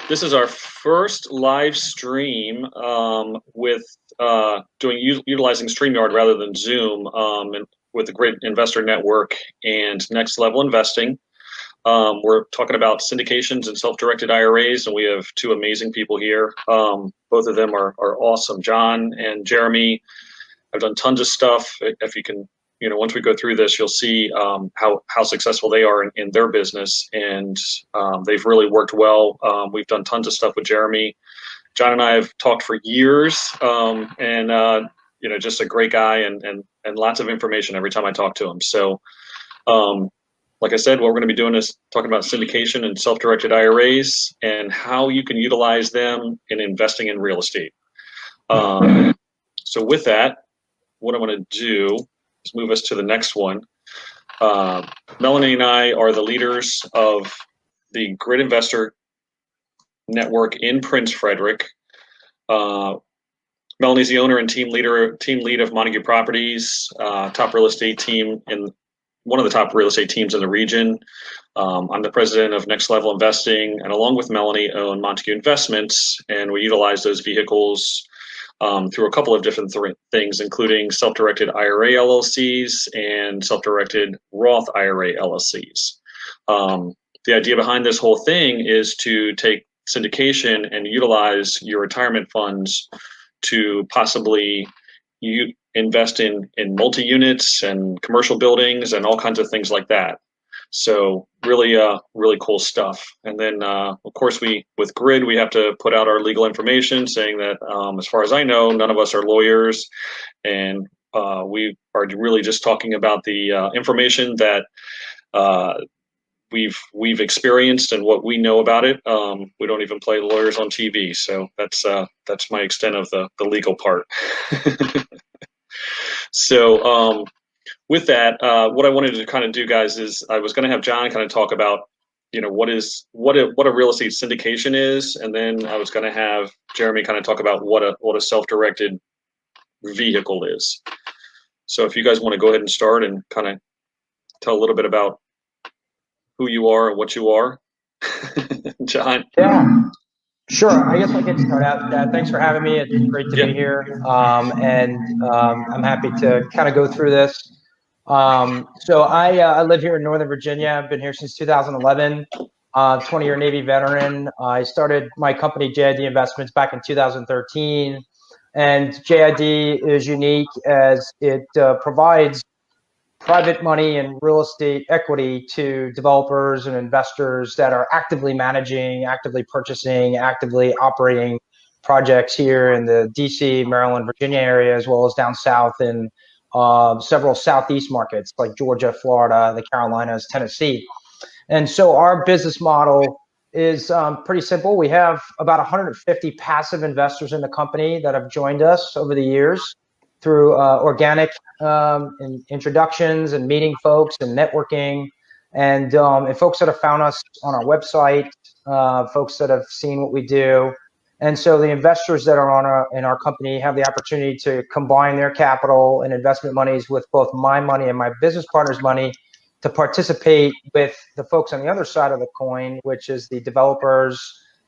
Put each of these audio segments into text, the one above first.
This is our first live stream with utilizing StreamYard rather than Zoom, and with the great investor network and Next Level Investing. We're talking about syndications and self-directed IRAs, and we have two amazing people here. Both of them are awesome. John and Jeremy have done tons of stuff. If you can, once we go through this, you'll see how successful they are in their business, and they've really worked well. We've done tons of stuff with Jeremy. John and I have talked for years, and just a great guy and lots of information every time I talk to him. So, like I said, what we're going to be doing is talking about syndication and self-directed IRAs and how you can utilize them in investing in real estate. So with that, what I want to do is move us to the next one. Melanie and I are the leaders of the Grid Investor Network in Prince Frederick. Melanie's the owner and team lead of Montague Properties, top real estate team in one of the top real estate teams in the region. I'm the president of Next Level Investing, and along with Melanie, own Montague Investments, and we utilize those vehicles through a couple of different things, including self-directed IRA LLCs and self-directed Roth IRA LLCs. The idea behind this whole thing is to take syndication and utilize your retirement funds to possibly invest in multi-units and commercial buildings and all kinds of things like that. So really cool stuff. And then, of course, with Grid, we have to put out our legal information saying that, as far as I know, none of us are lawyers, and we are really just talking about the information that we've experienced and what we know about it. We don't even play lawyers on TV, so that's my extent of the legal part. So with that, what I wanted to kind of do, guys, is I was going to have John kind of talk about what a real estate syndication is, and then I was going to have Jeremy kind of talk about what a self-directed vehicle is. So if you guys want to go ahead and start and kind of tell a little bit about who you are and what you are. John. Yeah, sure. I guess I can start out. Thanks for having me. It's great to be here. I'm happy to kind of go through this. So I live here in Northern Virginia. I've been here since 2011, 20-year Navy veteran. I started my company, JID Investments, back in 2013. And JID is unique as it provides private money and real estate equity to developers and investors that are actively managing, actively purchasing, actively operating projects here in the DC, Maryland, Virginia area, as well as down south in several Southeast markets like Georgia, Florida, the Carolinas, Tennessee. And so our business model is pretty simple. We have about 150 passive investors in the company that have joined us over the years through organic introductions and meeting folks and networking, and folks that have found us on our website, folks that have seen what we do. And so the investors that are in our company have the opportunity to combine their capital and investment monies with both my money and my business partner's money to participate with the folks on the other side of the coin, which is the developers,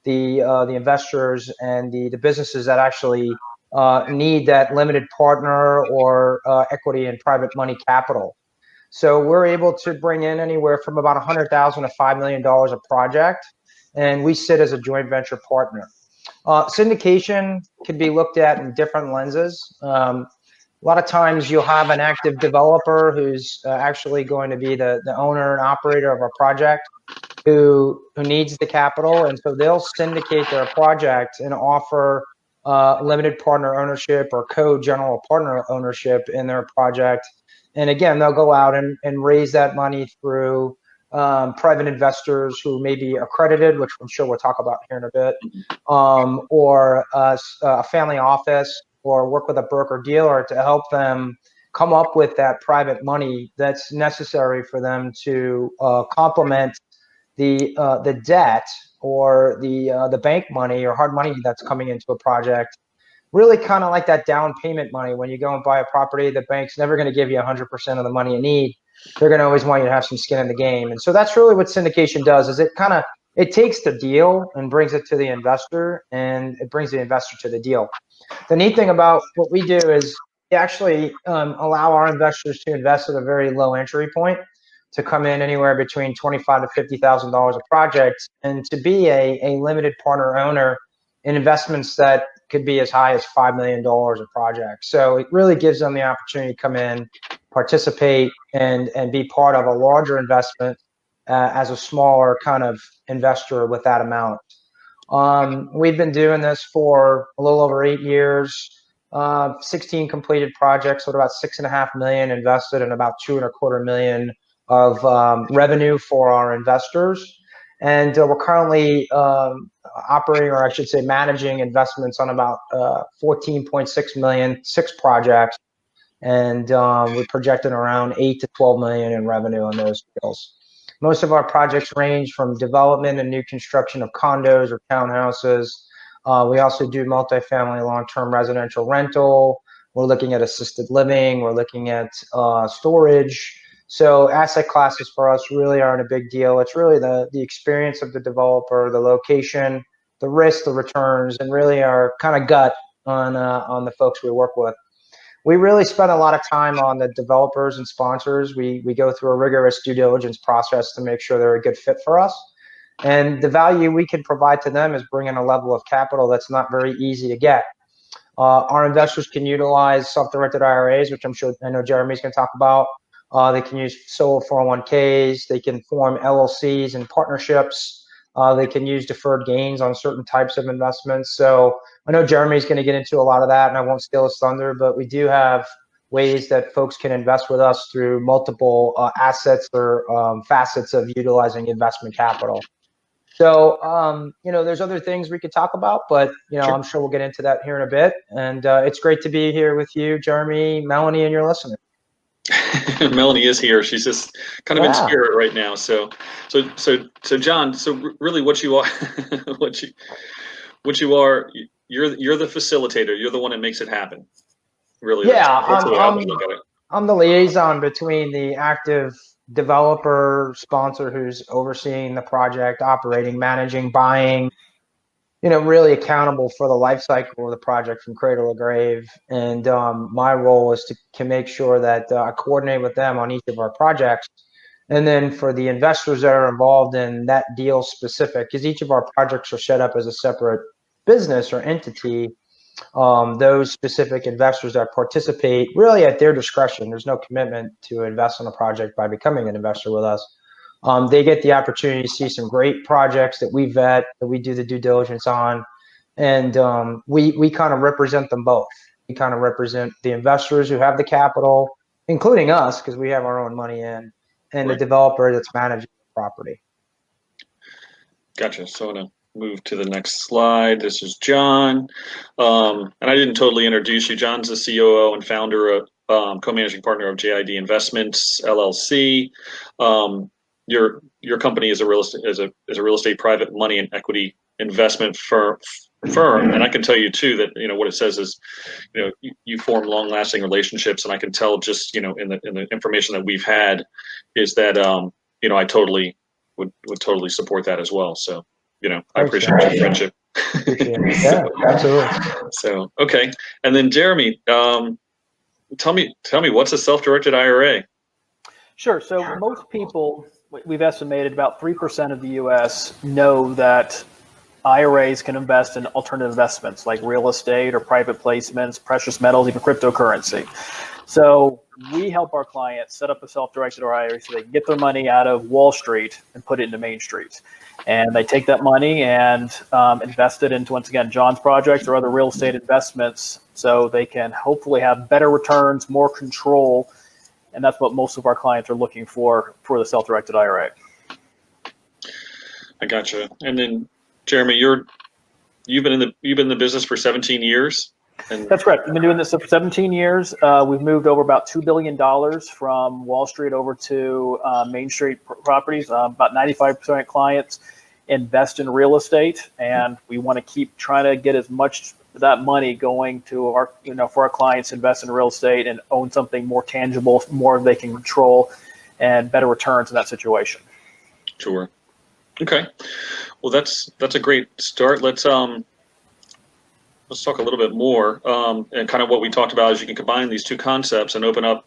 the investors, and the businesses that actually need that limited partner or equity and private money capital. So we're able to bring in anywhere from about $100,000 to $5 million a project, and we sit as a joint venture partner. Syndication can be looked at in different lenses. A lot of times you'll have an active developer who's actually going to be the owner and operator of a project who needs the capital, and so they'll syndicate their project and offer limited partner ownership or co-general partner ownership in their project. And again, they'll go out and raise that money through private investors who may be accredited, which I'm sure we'll talk about here in a bit, or a family office, or work with a broker dealer to help them come up with that private money that's necessary for them to complement the debt or the bank money or hard money that's coming into a project. Really kind of like that down payment money. When you go and buy a property, the bank's never going to give you 100% of the money you need. They're going to always want you to have some skin in the game. And so that's really what syndication does, is it kind of it takes the deal and brings it to the investor, and it brings the investor to the deal. The neat thing about what we do is we actually allow our investors to invest at a very low entry point, to come in anywhere between $25,000 to $50,000 a project, and to be a limited partner owner in investments that could be as high as $5 million a project. So it really gives them the opportunity to come in, participate, and be part of a larger investment as a smaller kind of investor with that amount. We've been doing this for a little over 8 years, 16 completed projects with about $6.5 million invested and about $2.25 million of revenue for our investors. And we're currently operating, or I should say managing, investments on about 14.6 million, 6 projects. And we're projecting around 8 to 12 million in revenue on those deals. Most of our projects range from development and new construction of condos or townhouses. We also do multifamily long-term residential rental. We're looking at assisted living. We're looking at storage. So asset classes for us really aren't a big deal. It's really the experience of the developer, the location, the risk, the returns, and really our kind of gut on the folks we work with. We really spend a lot of time on the developers and sponsors. We go through a rigorous due diligence process to make sure they're a good fit for us. And the value we can provide to them is bringing a level of capital that's not very easy to get. Our investors can utilize self-directed IRAs, which I know Jeremy's going to talk about. They can use solo 401ks. They can form LLCs and partnerships. They can use deferred gains on certain types of investments. So I know Jeremy's going to get into a lot of that, and I won't steal his thunder, but we do have ways that folks can invest with us through multiple assets or facets of utilizing investment capital. So, there's other things we could talk about, but, sure. I'm sure we'll get into that here in a bit. And it's great to be here with you, Jeremy, Melanie, and your listeners. Melanie is here. She's just kind of in spirit right now. So John, so really what you are, you're the facilitator. You're the one that makes it happen. Really. Yeah. I'm the liaison between the active developer sponsor who's overseeing the project, operating, managing, buying, really accountable for the life cycle of the project from cradle to grave. And my role is to make sure that I coordinate with them on each of our projects. And then for the investors that are involved in that deal specific, because each of our projects are set up as a separate business or entity, those specific investors that participate really at their discretion, there's no commitment to invest in a project by becoming an investor with us. They get the opportunity to see some great projects that we vet, that we do the due diligence on, and we kind of represent them both. We kind of represent the investors who have the capital, including us, because we have our own money in, and the developer that's managing the property. Gotcha. So I'm going to move to the next slide. This is John. And I didn't totally introduce you. John's the COO and founder of co-managing partner of JID Investments, LLC. Your company is a real estate private money and equity investment firm, and I can tell you too that what it says is you form long-lasting relationships, and I can tell just in the information that we've had is that I totally would totally support that as well. So I appreciate your friendship. Yeah, absolutely. So okay, and then Jeremy, tell me what's a self-directed IRA? Sure. So most people, we've estimated about 3% of the U.S. know that IRAs can invest in alternative investments like real estate or private placements, precious metals, even cryptocurrency. So we help our clients set up a self-directed IRA so they can get their money out of Wall Street and put it into Main Street. And they take that money and invest it into, once again, John's projects or other real estate investments so they can hopefully have better returns, more control. And that's what most of our clients are looking for the self-directed IRA. I gotcha. And then, Jeremy, you've been in the business for 17 years. And that's correct. We've been doing this for 17 years. We've moved over about $2 billion from Wall Street over to Main Street properties. About 95% of clients invest in real estate, and we want to keep trying to get as much of that money going to our, for our clients, invest in real estate and own something more tangible, more they can control, and better returns in that situation. Sure. Okay. Well, that's a great start. Let's talk a little bit more, and kind of what we talked about is you can combine these two concepts and open up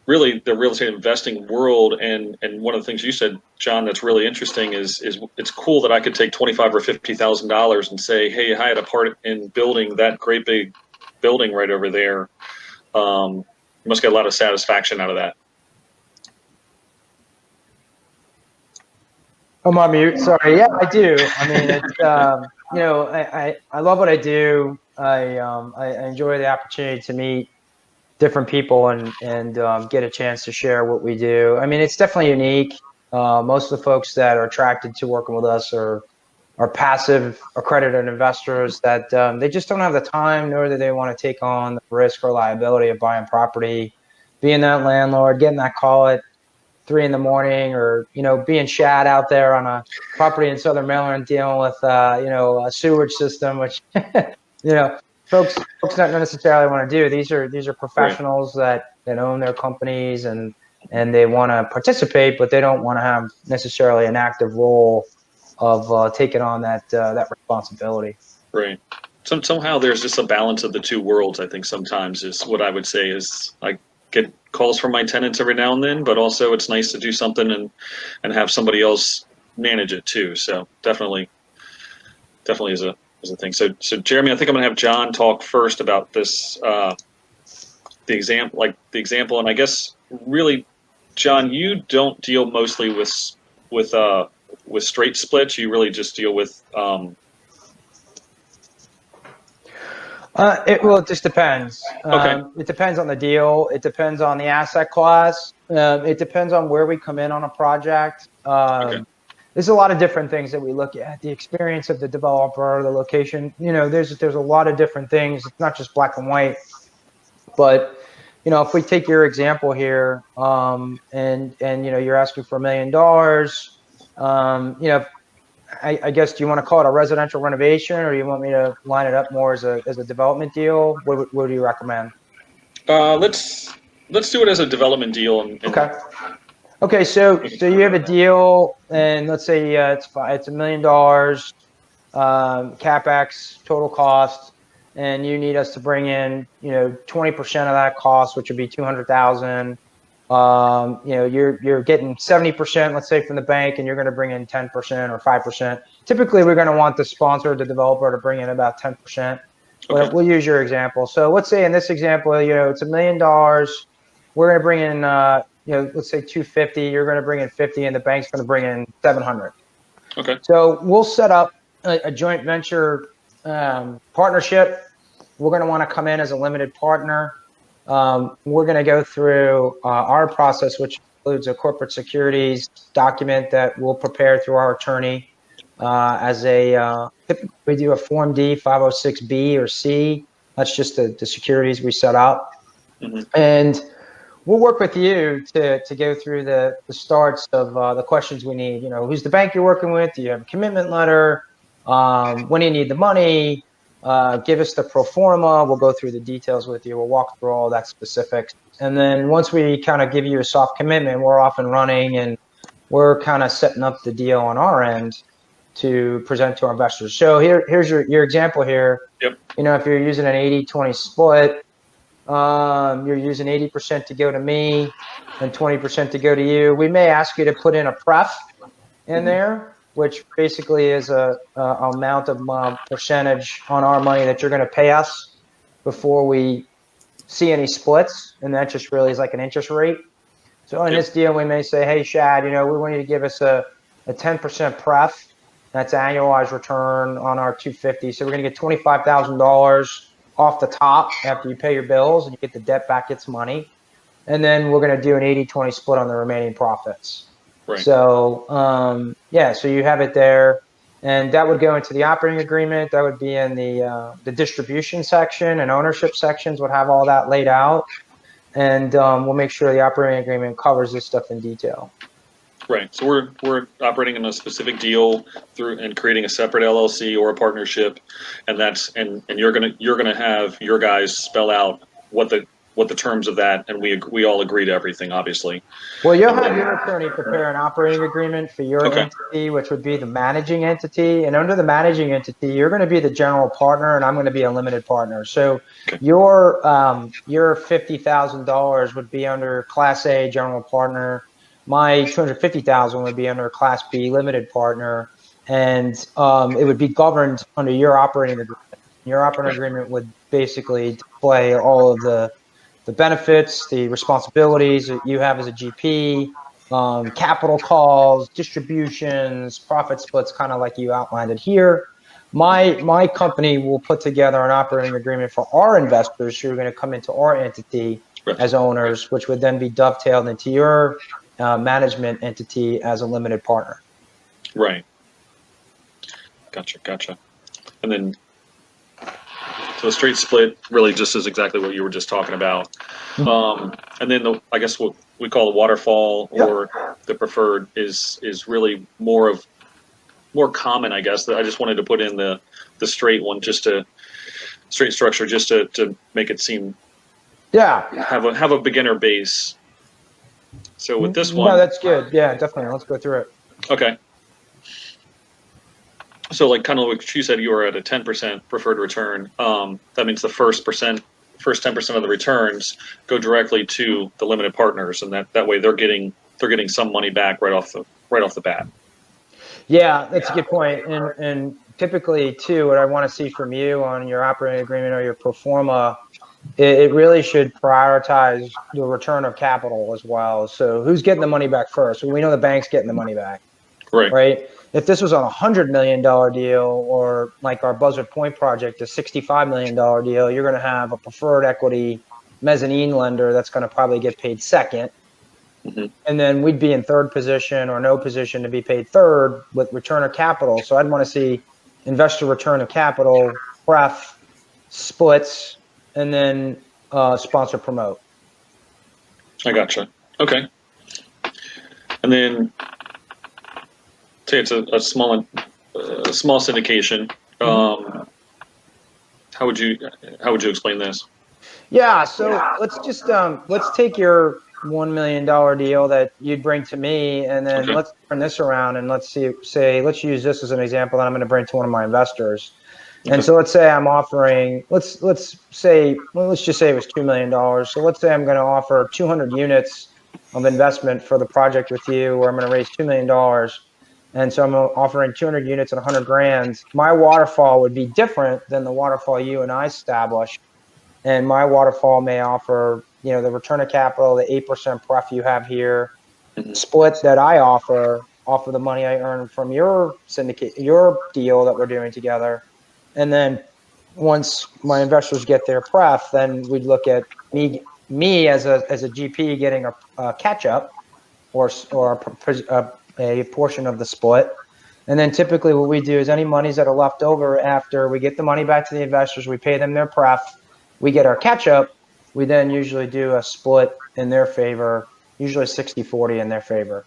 really the real estate investing world. And one of the things you said, John, that's really interesting is it's cool that I could take $25,000 or $50,000 and say, hey, I had a part in building that great big building right over there. You must get a lot of satisfaction out of that. I'm on mute. Sorry. Yeah, I do. I mean, it's you know, I love what I do. I enjoy the opportunity to meet different people and get a chance to share what we do. I mean, it's definitely unique. Most of the folks that are attracted to working with us are passive accredited investors that they just don't have the time, nor do they want to take on the risk or liability of buying property, being that landlord, getting that call at 3 in the morning, or being Shad out there on a property in Southern Maryland dealing with a sewage system, which folks don't necessarily want to do. These are professionals that own their companies and they want to participate, but they don't want to have necessarily an active role of taking on that responsibility. Right. Somehow there's just a balance of the two worlds. I think sometimes is what I would say is I get calls from my tenants every now and then, but also it's nice to do something and have somebody else manage it too. So definitely is a thing. So Jeremy, I think I'm gonna have John talk first about this the example, and I guess really, John, you don't deal mostly with straight splits. You really just deal with it just depends. Okay. It depends on the deal. It depends on the asset class. It depends on where we come in on a project. Okay. There's a lot of different things that we look at. The experience of the developer, the location. There's a lot of different things. It's not just black and white. But if we take your example here, and you're asking for $1 million, I guess, do you want to call it a residential renovation, or do you want me to line it up more as a development deal? What do you recommend? Let's do it as a development deal. Okay. So you have a deal, and let's say it's $1 million, capex total cost, and you need us to bring in 20% of that cost, which would be $200,000. You're getting 70%, let's say, from the bank, and you're going to bring in 10% or 5%. Typically, we're going to want the sponsor, the developer, to bring in about 10%. But Okay. we'll use your example. So let's say in this example, it's $1 million. We're going to bring in, let's say 250. You're going to bring in 50, and the bank's going to bring in 700. Okay. So we'll set up a joint venture partnership. We're going to want to come in as a limited partner. We're going to go through our process, which includes a corporate securities document that we'll prepare through our attorney. Typically we do a Form D, 506B or C. That's just the securities we set up. Mm-hmm. And we'll work with you to go through the starts of the questions we need. Who's the bank you're working with? Do you have a commitment letter? When do you need the money? Give us the pro forma. We'll go through the details with you. We'll walk through all that specifics. And then once we kind of give you a soft commitment, we're off and running, and we're kind of setting up the deal on our end to present to our investors. So here's your example here. Yep. If you're using an 80-20 split, you're using 80% to go to me and 20% to go to you. We may ask you to put in a pref in there, which basically is a amount of percentage on our money that you're going to pay us before we see any splits, and that just really is like an interest rate. So in this deal, we may say, hey, Shad, we want you to give us a 10% pref. That's annualized return on our 250. So we're going to get $25,000 off the top after you pay your bills, and you get the debt back, its money. And then we're going to do an 80-20 split on the remaining profits. Right. So, so you have it there, and that would go into the operating agreement. That would be in the distribution section, and ownership sections would have all that laid out. And we'll make sure the operating agreement covers this stuff in detail. Right. So we're operating in a specific deal through and creating a separate LLC or a partnership, and you're gonna have your guys spell out what the what the terms of that, and we all agree to everything, obviously. Well, you'll have your attorney prepare an operating agreement for your Okay. entity, which would be the managing entity. And under the managing entity, you're going to be the general partner, and I'm going to be a limited partner. So Okay. your $50,000 would be under Class A general partner. My $250,000 would be under Class B limited partner, and it would be governed under your operating agreement. Your operating agreement would basically display all of the benefits, the responsibilities that you have as a GP, capital calls, distributions, profit splits, kind of like you outlined it here. My company will put together an operating agreement for our investors who are going to come into our entity as owners, which would then be dovetailed into your management entity as a limited partner. Right. Gotcha. And then, so the straight split really just is exactly what you were just talking about. And then I guess what we call the waterfall or the preferred is really more common, I guess. I just wanted to put in the straight one, straight structure, just to make it seem have a beginner base. So with this one, no, that's good. Yeah, definitely. Let's go through it. Okay. So like kind of like you said, you were at a 10% preferred return. That means the first 10% of the returns go directly to the limited partners, and that way they're getting some money back right off the bat. Yeah, that's a good point. And typically too, what I want to see from you on your operating agreement or your pro forma, it really should prioritize the return of capital as well. So who's getting the money back first? Well, we know the bank's getting the money back. Right. If this was on $100 million deal, or like our Buzzard Point project, a $65 million deal, you're going to have a preferred equity mezzanine lender that's going to probably get paid second. Mm-hmm. And then we'd be in third position or no position to be paid third with return of capital. So I'd want to see investor return of capital, pref, splits, and then sponsor promote. I gotcha. Okay. And then say it's a small syndication. How would you explain this? Yeah, so let's take your $1 million deal that you'd bring to me, and then let's turn this around and let's use this as an example that I'm going to bring to one of my investors. And so let's say I'm offering, let's just say it was $2 million. So let's say I'm going to offer 200 units of investment for the project with you, where I'm going to raise $2 million. And so I'm offering 200 units at 100 grand. My waterfall would be different than the waterfall you and I established. And my waterfall may offer, the return of capital, the 8% pref you have here, split that I offer off of the money I earn from your syndicate, your deal that we're doing together. And then once my investors get their pref, then we'd look at me as a GP getting a catch up or a portion of the split. And then typically what we do is any monies that are left over after we get the money back to the investors, we pay them their pref, we get our catch up, we then usually do a split in their favor, usually 60-40 in their favor.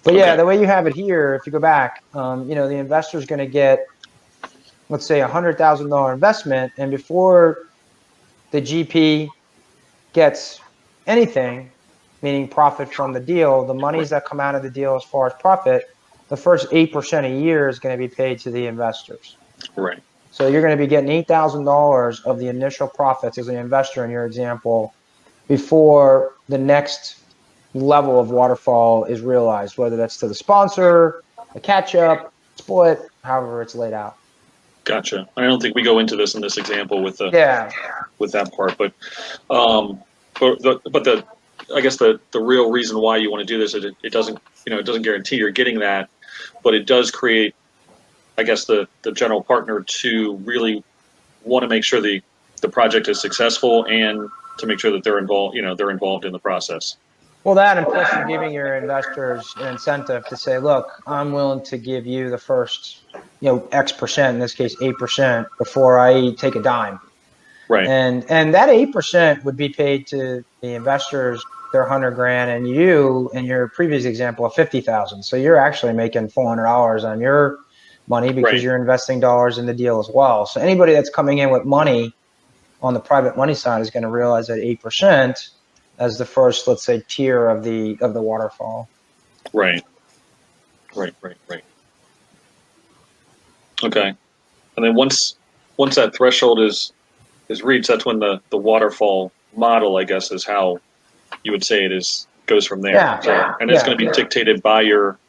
But yeah, the way you have it here, if you go back, the investor's going to get, let's say, $100,000 investment, and before the GP gets anything, meaning profit from the deal, the monies that come out of the deal as far as profit, the first 8% a year is going to be paid to the investors. Right. So you're going to be getting $8,000 of the initial profits as an investor in your example before the next level of waterfall is realized, whether that's to the sponsor, a catch-up, split, however it's laid out. Gotcha. I don't think we go into this in this example with that part, but I guess the real reason why you want to do this is it doesn't guarantee you're getting that, but it does create, I guess, the general partner to really want to make sure the project is successful and to make sure that they're involved in the process. Well, that, and plus you're giving your investors an incentive to say, look, I'm willing to give you the first, X percent, in this case 8%, before I take a dime. Right. And that 8% would be paid to the investors, their 100 grand, and you, in your previous example, of 50,000. So you're actually making $400 on your money because you're investing dollars in the deal as well. So anybody that's coming in with money on the private money side is going to realize that 8% as the first, let's say, tier of the waterfall. Right. Okay. And then once that threshold is reached, that's when the waterfall model, I guess, is how you would say goes from there. Yeah. So, and it's going to be dictated by your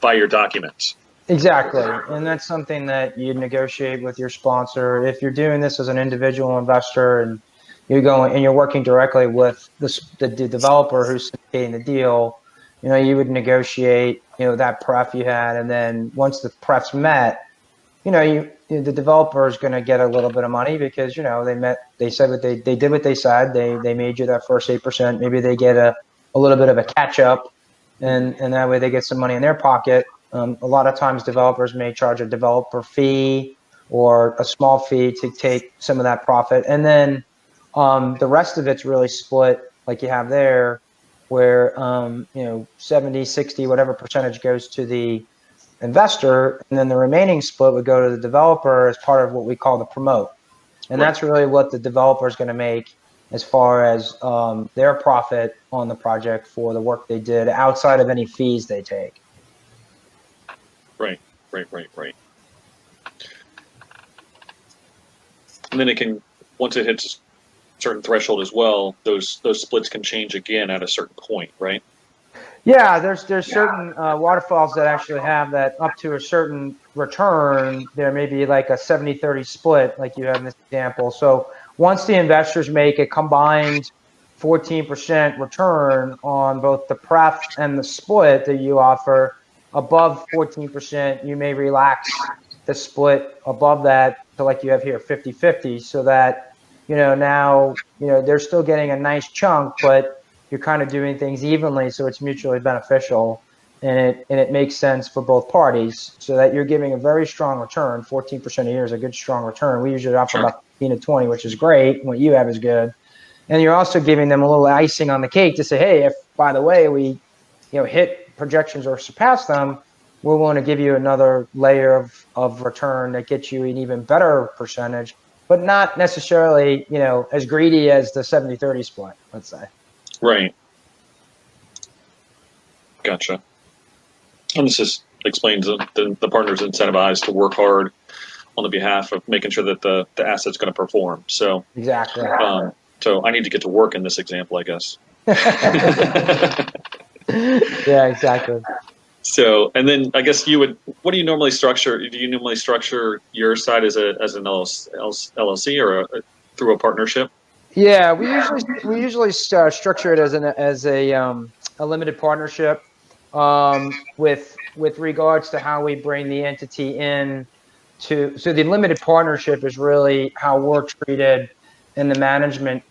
documents. Exactly. And that's something that you negotiate with your sponsor. If you're doing this as an individual investor and you're working directly with the developer who's syndicating the deal, you would negotiate, that pref you had. And then once the pref's met, the developer is going to get a little bit of money because, they said they did what they said. They made you that first 8%. Maybe they get a little bit of a catch up and that way they get some money in their pocket. A lot of times developers may charge a developer fee or a small fee to take some of that profit. And then the rest of it's really split like you have there where, 70, 60, whatever percentage goes to the investor. And then the remaining split would go to the developer as part of what we call the promote. And that's really what the developer is going to make as far as their profit on the project for the work they did outside of any fees they take. Right. And then it can, once it hits a certain threshold as well, those splits can change again at a certain point, right? Yeah, there's certain waterfalls that actually have that up to a certain return. There may be like a 70-30 split, like you have in this example. So once the investors make a combined 14% return on both the pref and the split that you offer, above 14%, you may relax the split above that to like you have here 50-50, so that now they're still getting a nice chunk, but you're kind of doing things evenly, so it's mutually beneficial, and it makes sense for both parties, so that you're giving a very strong return. 14% a year is a good strong return. We usually offer about 15 to 20, which is great. What you have is good, and you're also giving them a little icing on the cake to say, hey, if by the way we hit projections or surpass them, we're willing to give you another layer of return that gets you an even better percentage, but not necessarily as greedy as the 70-30 split, let's say. Right. Gotcha. And this just explains the partner's incentivized to work hard on the behalf of making sure that the asset's going to perform. So exactly. So I need to get to work in this example, I guess. Yeah, exactly. So, and then I guess what do you normally structure? Do you normally structure your side as an LLC or through a partnership? Yeah, we usually structure it as a limited partnership with regards to how we bring the entity in so the limited partnership is really how we're treated in the management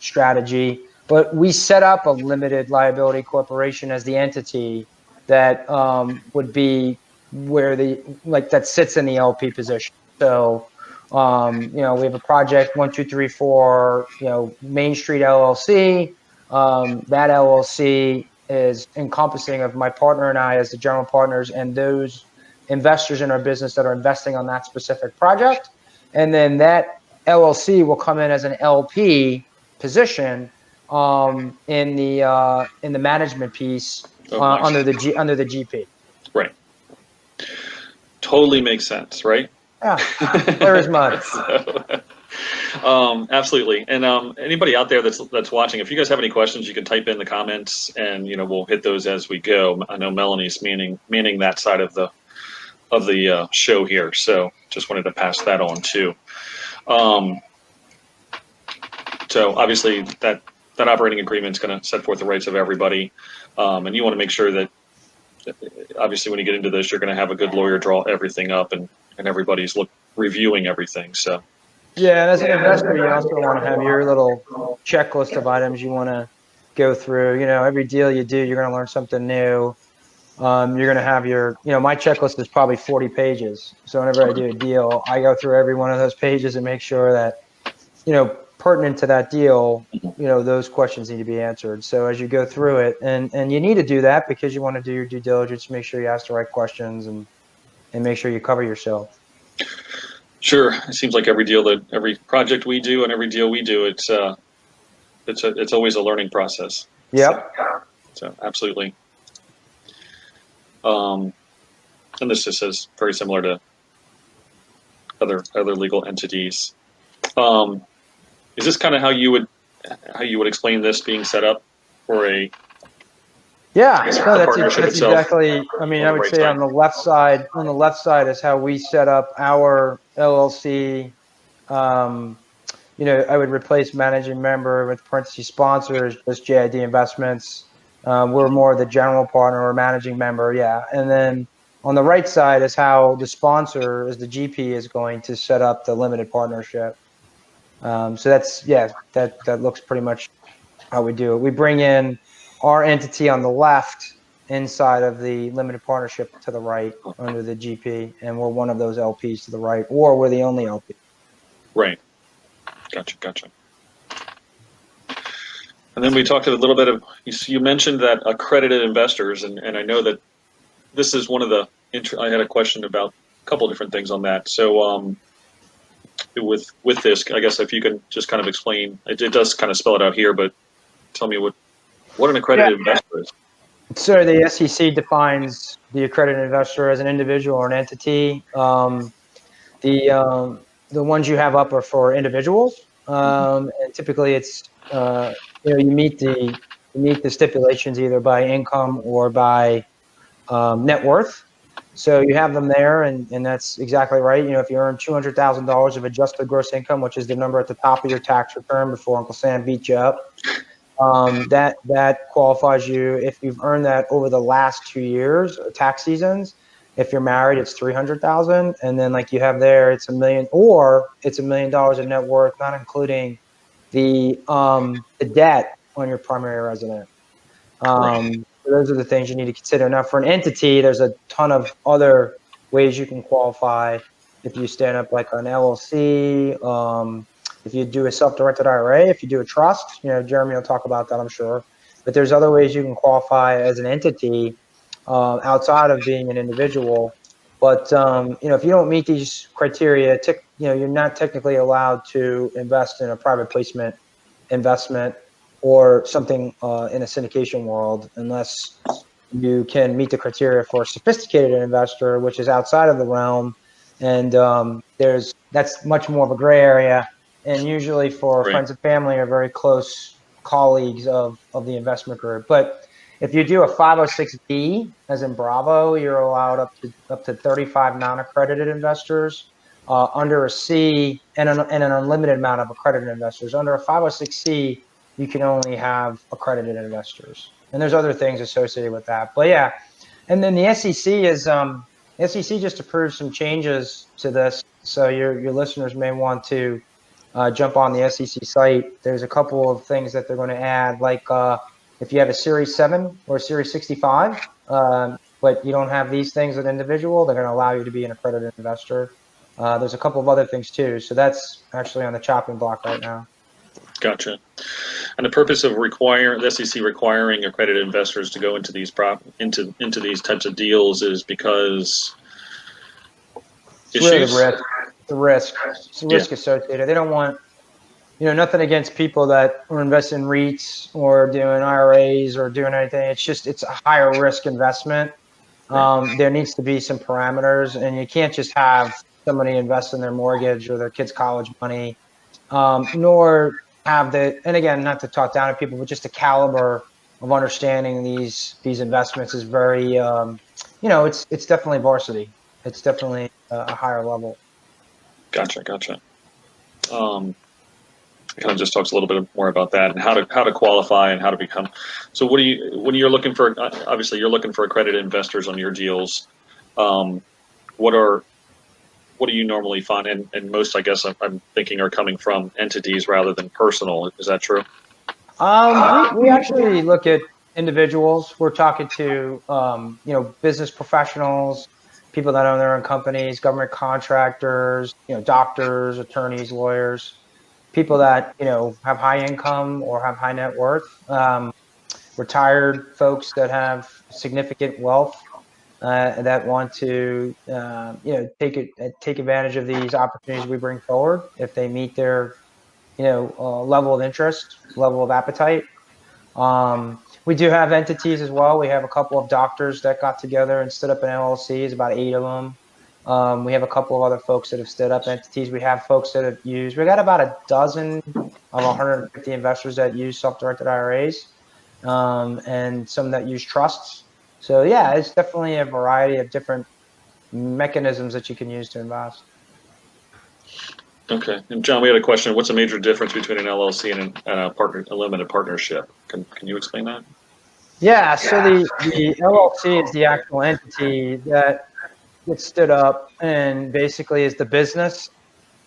strategy. But we set up a limited liability corporation as the entity that would be where that sits in the LP position. So we have a project 1, 2, 3, 4, Main Street LLC. That LLC is encompassing of my partner and I as the general partners and those investors in our business that are investing on that specific project. And then that LLC will come in as an LP position in the management piece under the GP. Right. Totally makes sense, right? Yeah, clear as mud. Absolutely. And anybody out there that's watching, if you guys have any questions, you can type in the comments, and we'll hit those as we go. I know Melanie's manning that side of the show here, so just wanted to pass that on too. So obviously that operating agreement is going to set forth the rights of everybody, and you want to make sure that obviously when you get into this, you're going to have a good lawyer draw everything up, and everybody's reviewing everything. So yeah, and as an investor, you also want to have your little checklist of items you want to go through. Every deal you do, you're going to learn something new. You're going to have my checklist is probably 40 pages. So whenever I do a deal, I go through every one of those pages and make sure that, pertinent to that deal, those questions need to be answered. So as you go through it, and you need to do that because you want to do your due diligence, make sure you ask the right questions and make sure you cover yourself. Sure. It seems like every project we do and every deal we do, it's always a learning process. Yep. So absolutely. And this just is very similar to other legal entities. Is this kind of how you would explain this being set up for a Yeah, no, that's partnership itself? exactly. I mean, I would say on the left side is how we set up our LLC. I would replace managing member with parentheses sponsors, just JID Investments. We're more the general partner or managing member, yeah. And then on the right side is how the sponsor, as the GP, is going to set up the limited partnership. So that looks pretty much how we do it. We bring in our entity on the left inside of the limited partnership to the right under the GP, and we're one of those LPs to the right, or we're the only LP. Right. Gotcha. And then we talked a little bit of, you mentioned that accredited investors, and I know that this is one of the, I had a question about a couple different things on that. So with this, I guess if you can just kind of explain, it does kind of spell it out here, but tell me what an accredited investor is. So the SEC defines the accredited investor as an individual or an entity. The ones you have up are for individuals, and typically it's you meet the stipulations either by income or by net worth. So you have them there, and that's exactly right. If you earn $200,000 of adjusted gross income, which is the number at the top of your tax return before Uncle Sam beats you up, that qualifies you. If you've earned that over the last 2 years, tax seasons. If you're married, it's 300,000, and then like you have there, it's $1 million, or it's $1 million in net worth, not including the debt on your primary resident. So those are the things you need to consider. Now, for an entity, there's a ton of other ways you can qualify. If you stand up like an LLC, if you do a self-directed IRA, if you do a trust, Jeremy will talk about that, I'm sure. But there's other ways you can qualify as an entity outside of being an individual. But if you don't meet these criteria, you're not technically allowed to invest in a private placement investment or something in a syndication world unless you can meet the criteria for a sophisticated investor, which is outside of the realm. And that's much more of a gray area. And usually for friends and family are very close colleagues of the investment group. But if you do a 506B, as in Bravo, you're allowed up to 35 non-accredited investors. Under a C, and an unlimited amount of accredited investors. Under a 506C, you can only have accredited investors. And there's other things associated with that. But yeah, and then the SEC just approved some changes to this. So your listeners may want to jump on the SEC site. There's a couple of things that they're going to add, like if you have a Series 7 or a Series 65, but you don't have these things as an individual, they're going to allow you to be an accredited investor. There's a couple of other things too. So that's actually on the chopping block right now. Gotcha. And the purpose of the SEC requiring accredited investors to go into these into these types of deals is because it's really the risk associated. They don't want, nothing against people that are investing in REITs or doing IRAs or doing anything. It's a higher risk investment. There needs to be some parameters, and you can't just have somebody invest in their mortgage or their kids' college money, nor have and again, not to talk down to people, but just the caliber of understanding these investments is very, it's definitely varsity. It's definitely a higher level. Gotcha. It kind of just talks a little bit more about that and how to qualify and how to become. So when you're looking for, obviously you're looking for accredited investors on your deals, what do you normally find? And most, I guess, I'm thinking are coming from entities rather than personal. Is that true? We actually look at individuals. We're talking to, business professionals, people that own their own companies, government contractors, doctors, attorneys, lawyers, people that, have high income or have high net worth, retired folks that have significant wealth. that want to take advantage of these opportunities we bring forward if they meet their level of interest, level of appetite. We do have entities as well. We have a couple of doctors that got together and stood up an LLC. It's about 8 of them. We have a couple of other folks that have stood up entities. We have folks that have used. We got about a dozen of 150 investors that use self-directed IRAs, and some that use trusts. So yeah, it's definitely a variety of different mechanisms that you can use to invest. Okay. And John, we had a question. What's the major difference between an LLC and a limited partnership? Can you explain that? Yeah. So the LLC is the actual entity that gets stood up and basically is the business,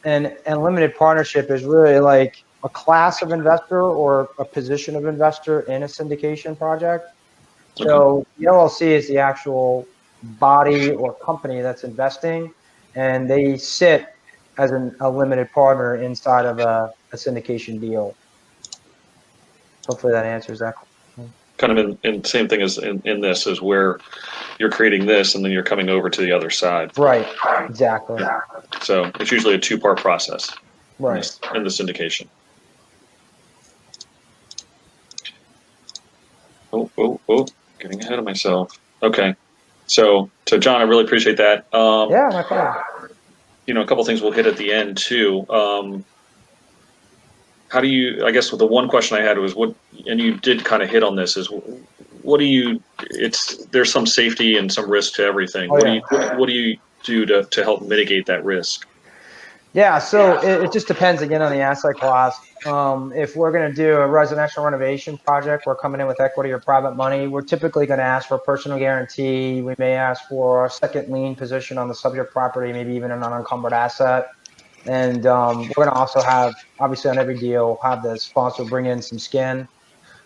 and limited partnership is really like a class of investor or a position of investor in a syndication project. So the LLC is the actual body or company that's investing, and they sit as a limited partner inside of a syndication deal. Hopefully that answers that question. Kind of in same thing as in this is where you're creating this and then you're coming over to the other side. Right. Exactly. So it's usually a two-part process. Right. In the syndication. Oh, getting ahead of myself. Okay. So John, I really appreciate that. Yeah, my pleasure. A couple things we'll hit at the end too. How do you, I guess the one question I had was and you did kind of hit on this, is there's some safety and some risk to everything. What do you do to help mitigate that risk? Yeah, so it just depends again on the asset class. If we're going to do a residential renovation project, we're coming in with equity or private money. We're typically going to ask for a personal guarantee. We may ask for a second lien position on the subject property, maybe even an unencumbered asset. And we're going to also have, obviously on every deal, have the sponsor bring in some skin.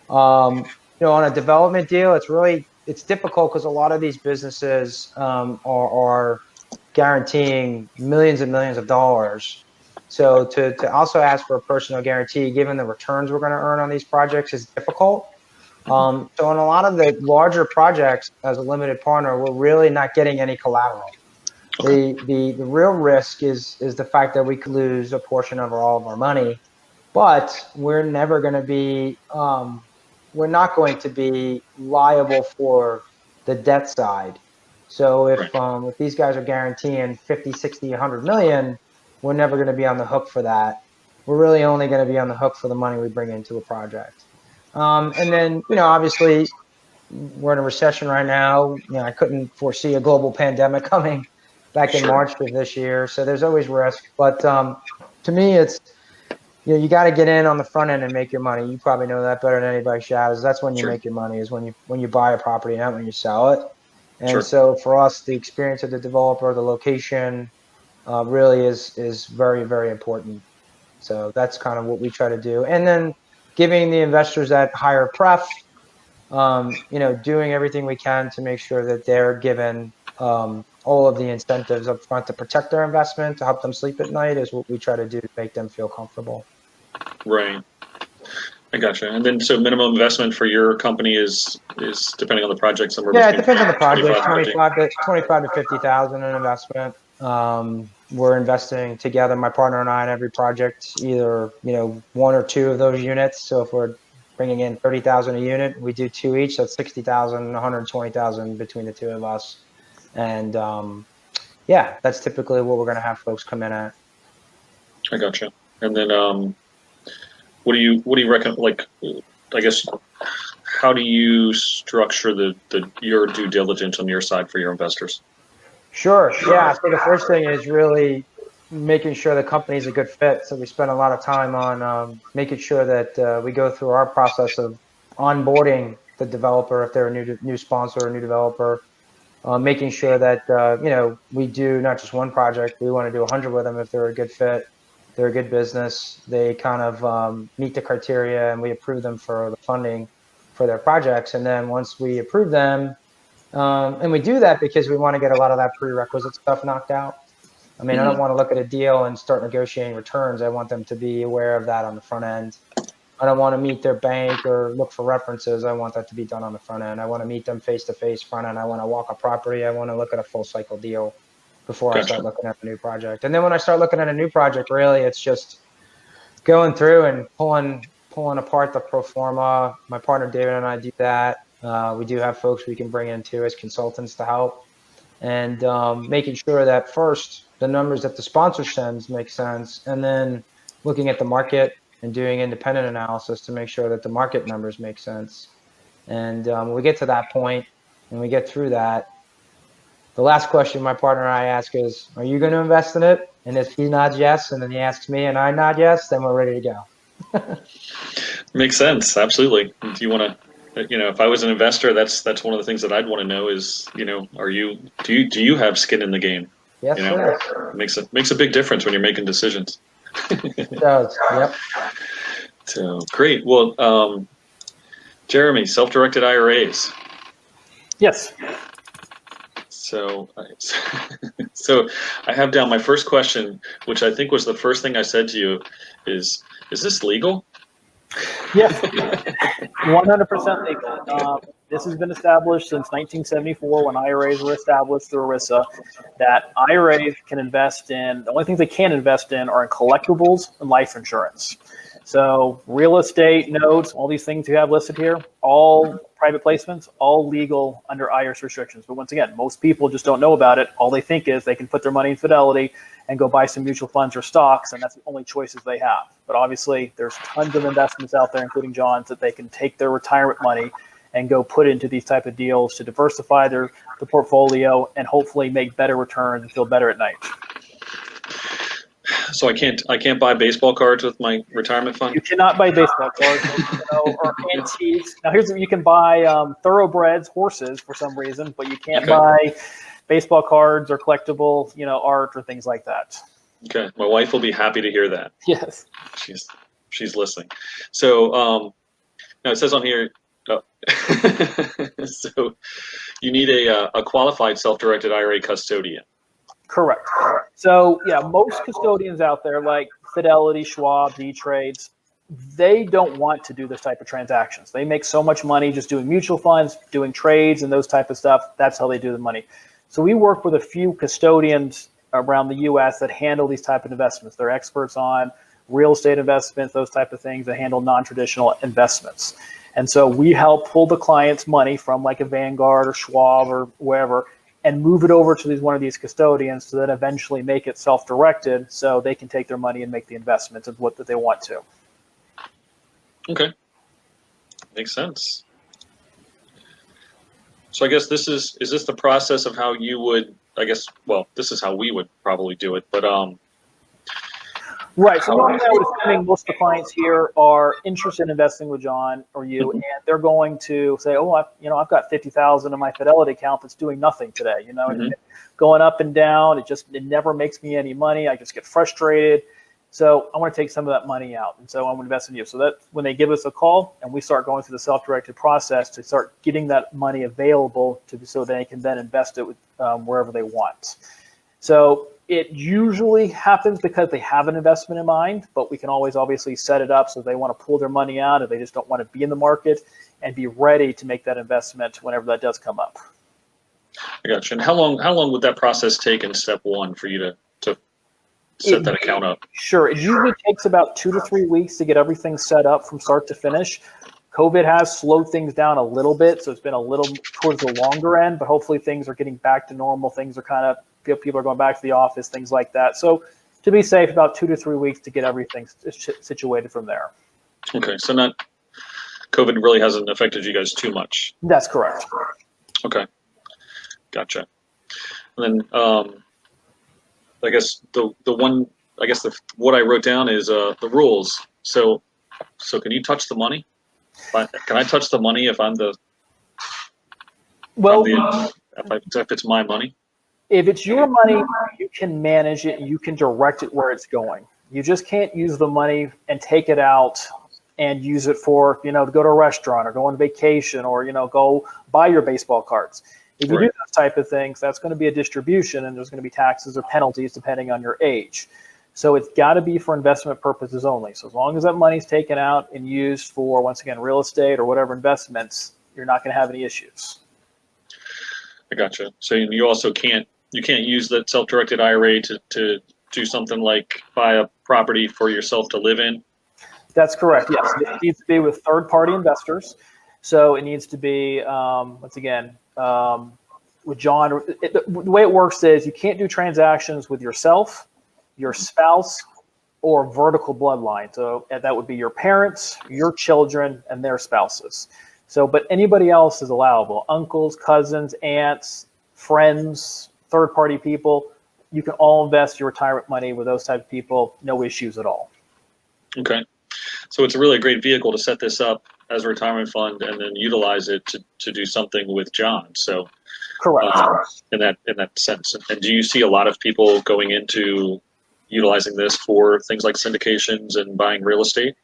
On a development deal, it's difficult because a lot of these businesses are guaranteeing millions and millions of dollars. So to also ask for a personal guarantee, given the returns we're going to earn on these projects, is difficult. So in a lot of the larger projects, as a limited partner, we're really not getting any collateral. The real risk is the fact that we could lose a portion of all of our money, but we're never going to be we're not going to be liable for the debt side. So if these guys are guaranteeing 50, 60, 100 million, we're never going to be on the hook for that. We're really only going to be on the hook for the money we bring into a project. And then, obviously we're in a recession right now. I couldn't foresee a global pandemic coming back in March of this year. So there's always risk. But to me, it's, you got to get in on the front end and make your money. You probably know that better than anybody, Shad. That's when you make your money, is when you buy a property, not when you sell it. And so for us, the experience of the developer, the location, really is very, very important. So that's kind of what we try to do. And then giving the investors that higher pref, doing everything we can to make sure that they're given all of the incentives up front to protect their investment, to help them sleep at night, is what we try to do to make them feel comfortable. Right. I gotcha. And then, so minimum investment for your company is depending on the project, somewhere it depends on the project, 25 to 50,000 in investment. We're investing together, my partner and I, in every project, either one or two of those units. So if we're bringing in 30,000 a unit, we do two each. That's 60,000, 120,000 between the two of us. And that's typically what we're going to have folks come in at. I gotcha. And then what do you reckon? Like, I guess, how do you structure your due diligence on your side for your investors? Sure. Yeah. So the first thing is really making sure the company is a good fit. So we spend a lot of time on making sure that we go through our process of onboarding the developer if they're a new sponsor or new developer. Making sure that we do not just one project. We want to do 100 with them if they're a good fit. They're a good business. They kind of meet the criteria, and we approve them for the funding for their projects. And then once we approve them, and we do that because we want to get a lot of that prerequisite stuff knocked out. I don't want to look at a deal and start negotiating returns. I want them to be aware of that on the front end, I don't want to meet their bank or look for references. I want that to be done on the front end. I want to meet them face-to-face front end. I want to walk a property. I want to look at a full cycle deal before I start looking at a new project. And then when I start looking at a new project, really, it's just going through and pulling apart the pro forma. My partner David and I do that. We do have folks we can bring in too as consultants to help, and making sure that first the numbers that the sponsor sends make sense, and then looking at the market and doing independent analysis to make sure that the market numbers make sense. And when we get to that point and we get through that, the last question my partner and I ask is, are you going to invest in it? And if he nods yes, and then he asks me and I nod yes, then we're ready to go. Makes sense. Absolutely. Do you want to, if I was an investor, that's one of the things that I'd want to know is, do you have skin in the game? Yes, sir. It makes a big difference when you're making decisions. It does. Yep. So great. Well, Jeremy, self-directed IRAs. Yes. So I have down my first question, which I think was the first thing I said to you, is this legal? Yes, 100% legal. This has been established since 1974 when IRAs were established through ERISA, that IRAs can invest in, the only things they can invest in are in collectibles and life insurance. So real estate, notes, all these things you have listed here, all private placements, all legal under IRS restrictions. But once again, most people just don't know about it. All they think is they can put their money in Fidelity and go buy some mutual funds or stocks, and that's the only choices they have. But obviously, there's tons of investments out there, including John's, that they can take their retirement money and go put into these type of deals to diversify the portfolio and hopefully make better returns and feel better at night. So I can't buy baseball cards with my retirement fund? You cannot buy baseball cards or antiques. Now you can buy thoroughbreds, horses for some reason, but you can't buy baseball cards or collectible, art or things like that. Okay. My wife will be happy to hear that. Yes. She's listening. So now it says on here, so you need a qualified self-directed IRA custodian. Correct. So yeah, most custodians out there like Fidelity, Schwab, E-Trades, they don't want to do this type of transactions. They make so much money just doing mutual funds, doing trades and those type of stuff. That's how they do the money. So we work with a few custodians around the U.S. that handle these type of investments. They're experts on real estate investments, those type of things that handle non-traditional investments. And so we help pull the client's money from like a Vanguard or Schwab or wherever and move it over to one of these custodians to then eventually make it self-directed so they can take their money and make the investments of what that they want to. Okay. Makes sense. So I guess is this the process of how you would, this is how we would probably do it, but right. So normally I would assume most of the clients here are interested in investing with John or you, and they're going to say, "Oh, I've got 50,000 in my Fidelity account that's doing nothing today. And going up and down. It never makes me any money. I just get frustrated. So I want to take some of that money out, and so I want to invest in you." So that when they give us a call and we start going through the self-directed process to start getting that money available so they can then invest it with, wherever they want. So it usually happens because they have an investment in mind, but we can always obviously set it up so they want to pull their money out if they just don't want to be in the market and be ready to make that investment whenever that does come up. I got you. And how long would that process take in step one for you to set that account up? Sure. It usually takes about 2 to 3 weeks to get everything set up from start to finish. COVID has slowed things down a little bit, so it's been a little towards the longer end, but hopefully things are getting back to normal. Things are kind of, people are going back to the office, things like that. So to be safe, about 2 to 3 weeks to get everything situated from there. Okay, so COVID really hasn't affected you guys too much. That's correct. Okay, gotcha. And then I guess what I wrote down is the rules. So can you touch the money? Can I touch the money if I'm if it's my money? If it's your money, you can manage it. You can direct it where it's going. You just can't use the money and take it out and use it for, to go to a restaurant or go on vacation or, go buy your baseball cards. If you do those type of things, that's going to be a distribution and there's going to be taxes or penalties depending on your age. So it's got to be for investment purposes only. So as long as that money's taken out and used for, once again, real estate or whatever investments, you're not going to have any issues. I gotcha. So you also can't use that self-directed IRA to do something like buy a property for yourself to live in? That's correct, yes. It needs to be with third-party investors. So it needs to be, once again, with John, the way it works is you can't do transactions with yourself, your spouse, or vertical bloodline. So that would be your parents, your children, and their spouses. So, but anybody else is allowable. Uncles, cousins, aunts, friends, third-party people. You can all invest your retirement money with those type of people, no issues at all. Okay. So it's a really great vehicle to set this up as a retirement fund and then utilize it to do something with John. So correct. In that sense. And do you see a lot of people going into utilizing this for things like syndications and buying real estate?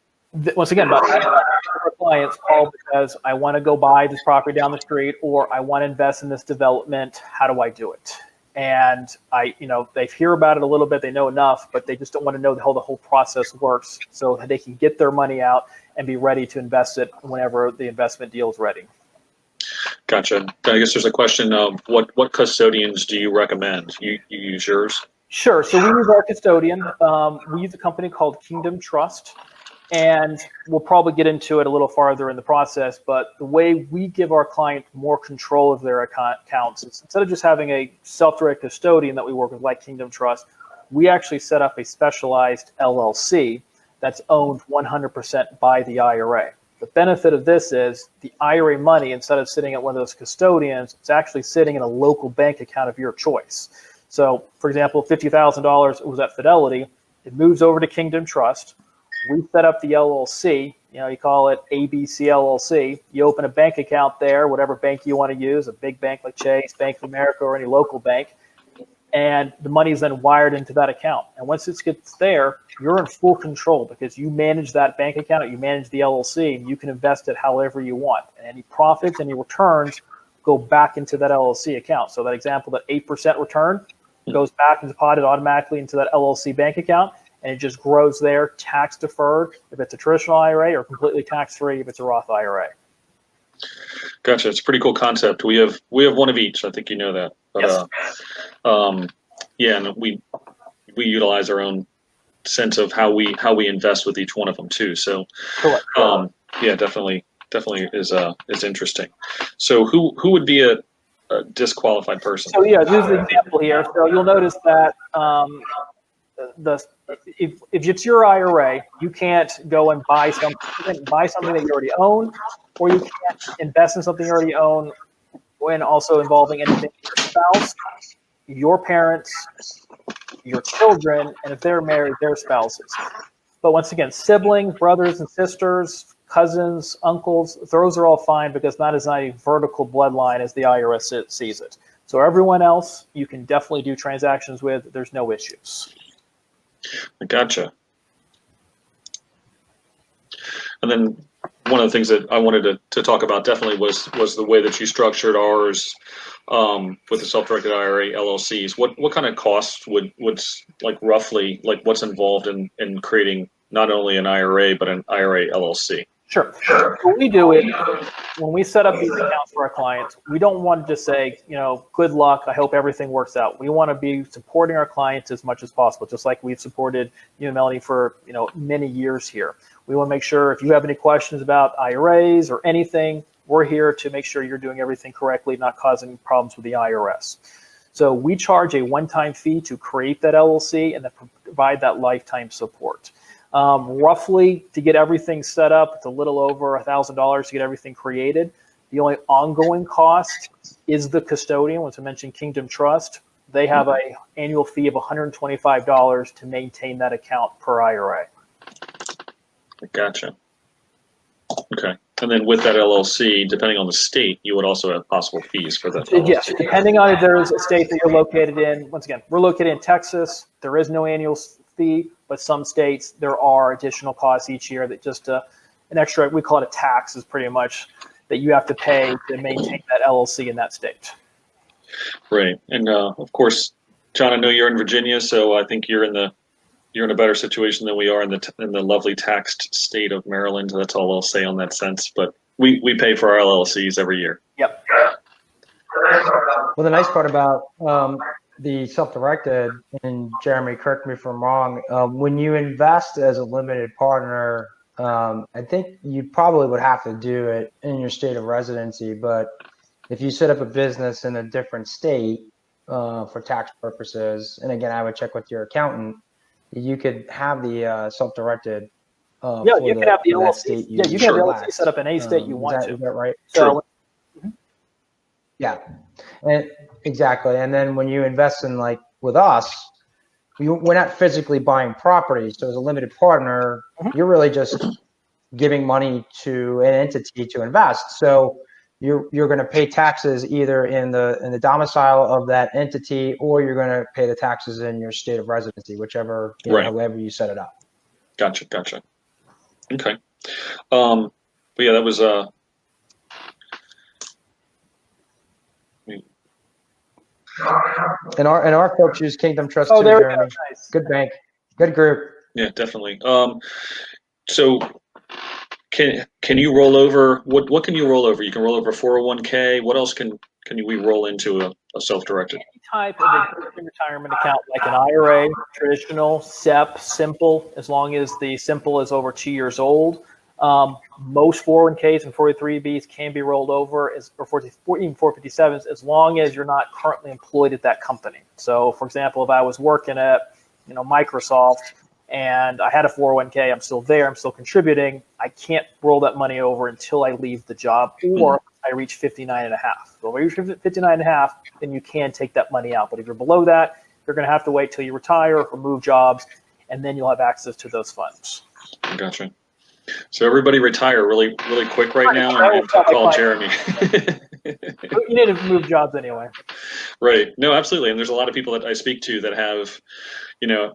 Once again, about our clients call because I want to go buy this property down the street, or I want to invest in this development. How do I do it? And they hear about it a little bit, they know enough, but they just don't want to know how the whole process works so that they can get their money out and be ready to invest it whenever the investment deal is ready. Gotcha. I guess there's a question of what custodians do you recommend? You use yours? Sure. So we use our custodian. We use a company called Kingdom Trust. And we'll probably get into it a little farther in the process, but the way we give our client more control of their accounts, is instead of just having a self-directed custodian that we work with like Kingdom Trust, we actually set up a specialized LLC that's owned 100% by the IRA. The benefit of this is the IRA money, instead of sitting at one of those custodians, it's actually sitting in a local bank account of your choice. So, for example, $50,000 was at Fidelity. It moves over to Kingdom Trust. We set up the LLC, you call it ABC LLC. You open a bank account there, whatever bank you want to use, a big bank like Chase, Bank of America, or any local bank, and the money is then wired into that account. And once it gets there, you're in full control because you manage that bank account, you manage the LLC, and you can invest it however you want. And any profits, any returns go back into that LLC account. So that example, that 8% return goes back and deposited automatically into that LLC bank account. And it just grows there, tax deferred if it's a traditional IRA, or completely tax free if it's a Roth IRA. Gotcha. It's a pretty cool concept. We have one of each. I think you know that. But, yes. Yeah, and we utilize our own sense of how we invest with each one of them too. So, correct. Yeah, definitely is interesting. So who would be a disqualified person? So yeah, here's the example here. So you'll notice that. If it's your IRA, you can't go and buy something that you already own, or you can't invest in something you already own when also involving anything with your spouse, your parents, your children, and if they're married, their spouses. But once again, siblings, brothers and sisters, cousins, uncles, those are all fine because that is not a vertical bloodline as the IRS sees it. So everyone else, you can definitely do transactions with. There's no issues. Gotcha. And then one of the things that I wanted to talk about definitely was the way that you structured ours with the self-directed IRA LLCs. What kind of costs would like roughly, like what's involved in creating not only an IRA but an IRA LLC? Sure. What we do is when we set up these accounts for our clients, we don't want to just say, good luck, I hope everything works out. We want to be supporting our clients as much as possible, just like we've supported you and Melanie for many years here. We want to make sure if you have any questions about IRAs or anything, we're here to make sure you're doing everything correctly, not causing problems with the IRS. So we charge a one-time fee to create that LLC and then provide that lifetime support. Roughly, to get everything set up, it's a little over $1,000 to get everything created. The only ongoing cost is the custodian. Once I mentioned Kingdom Trust, they have an annual fee of $125 to maintain that account per IRA. Gotcha. Okay. And then with that LLC, depending on the state, you would also have possible fees for that LLC. Yes, depending on if there's a state that you're located in. Once again, we're located in Texas. There is no annual fee, but some states there are additional costs each year that just an extra, we call it a tax, is pretty much that you have to pay to maintain that LLC in that state. Right. And of course, John, I know you're in Virginia, so I think you're in the you're in a better situation than we are in the lovely taxed state of Maryland. That's all I'll say on that sense. But we pay for our LLCs every year. Yep. Well, the nice part about the self-directed, and Jeremy, correct me if I'm wrong, when you invest as a limited partner, I think you probably would have to do it in your state of residency. But if you set up a business in a different state for tax purposes, and again, I would check with your accountant, you could have the self-directed. Yeah, you can have the LLC. Yeah, you can have the LLC select. set up in any state you want to. Is that right? So, Yeah, and exactly. And then when you invest in like with us, we're not physically buying property. So as a limited partner, you're really just giving money to an entity to invest. So you're going to pay taxes either in the domicile of that entity, or you're going to pay the taxes in your state of residency, whichever, Right. however you set it up. Gotcha. Okay. But yeah, that was And our folks use Kingdom Trust too, there we go. Jeremy. Nice. Good bank, good group. Yeah, definitely. So can you roll over? What can you roll over? You can roll over 401k. What else can we roll into a self-directed? Any type of existing retirement account, like an IRA, traditional, Sept, simple, as long as the simple is over 2 years old. Most 401ks and 403bs can be rolled over, or even 457s, as long as you're not currently employed at that company. So, for example, if I was working at Microsoft and I had a 401k, I'm still there, I'm still contributing, I can't roll that money over until I leave the job or I reach 59 and a half. So if you reach 59 and a half, then you can take that money out. But if you're below that, you're going to have to wait till you retire or move jobs, and then you'll have access to those funds. Gotcha. So everybody retire really quick right now and call Jeremy. You need to move jobs anyway. Right. No, absolutely. And there's a lot of people that I speak to that have,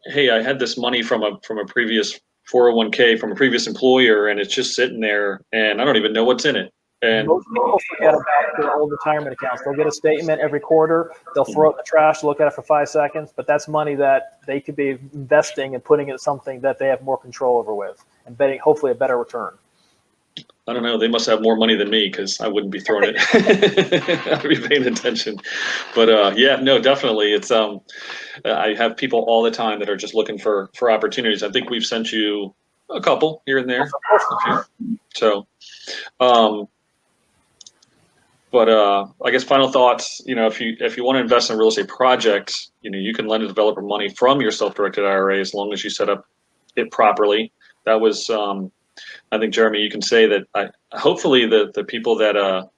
hey, I had this money from a previous 401k from a previous employer, and it's just sitting there, and I don't even know what's in it. And most people forget about their old retirement accounts. They'll get a statement every quarter. They'll throw it in the trash, look at it for 5 seconds, but that's money that they could be investing and putting in something that they have more control over with, and betting hopefully a better return. I don't know. They must have more money than me, because I wouldn't be throwing it. I'd be paying attention. But yeah, no, definitely. It's I have people all the time that are just looking for opportunities. I think we've sent you a couple here and there. So, but I guess final thoughts. If you want to invest in a real estate project, you can lend a developer money from your self-directed IRA as long as you set up it properly. That was. I think, Jeremy, you can say that hopefully the people that